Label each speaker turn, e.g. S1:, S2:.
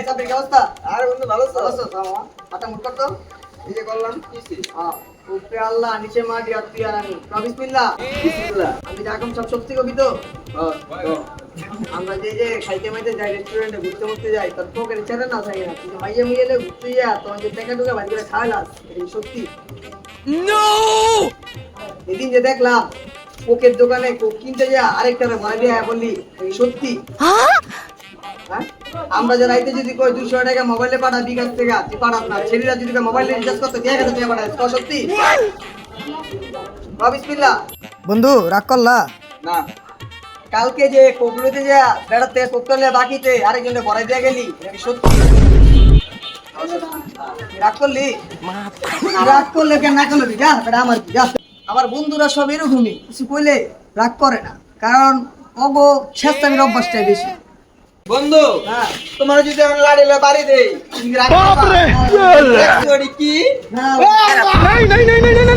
S1: সাপের কি অবস্থা?
S2: আরে বন্ধু ভালো আছো?
S1: ভালো আছো? হাঁটা মুট করতো?
S2: এই যে করলাম কিছি।
S1: হ্যাঁ। উপরে আল্লাহ, নিচে মাটি, আর তুই আর আমি। বিসমিল্লাহ।
S2: বিসমিল্লাহ।
S1: আমি যখন সব শক্তি কবি তো
S2: তো
S1: আমরা যে খাইতে মাইতে যাই, রেস্টুরেন্টে ঘুরতে ঘুরতে যাই, তোর পকেটে ছেড়ে না থাকে না, কিন্তু মাইয়ে মুইয়ে ঘুরতে যা তোমার যে টাকা টুকা বাড়ি করে খাওয়ালাস, এটা কি সত্যি? এদিন যে দেখলাম কোকের দোকানে কোক কিনতে যা আরেকটারে ভয় দিয়ে বললি, এটা কি সত্যি? হ্যাঁ? আমরা যে রাইতে যদি কই 200 টাকা মোবাইলে পাঠা বিকাশ থেকে, তুই পাঠাস না। ছেলেরা যদি মোবাইলে রিচার্জ করতে 1000 টাকা পাঠায়, তো সত্যি? বিসমিল্লাহ। বন্ধু রাগ করলা?
S2: না
S1: কালকে যে কোকলুতে যা বেড়াতে কোক করলে বাকিতে আরেকজনে ভরাই দিয়ে গেলি, এটা কি সত্যি? রাগ করলি? রাগ করলে কেন না করলি? যা বেটা আমার কি, যা। আমার বন্ধুরা সব এরকমই, কিছু কইলে রাগ করে না, কারণ অগো শেষটামির অভ্যাসটাই বেশি।
S2: বন্ধু
S1: হ্যাঁ।
S2: তোমার যদি আমি লাড়িলে বাড়ি দেই
S1: তুমি কি রাগ করবা?
S2: কি
S1: না,
S3: नहीं नहीं नहीं नहीं नहीं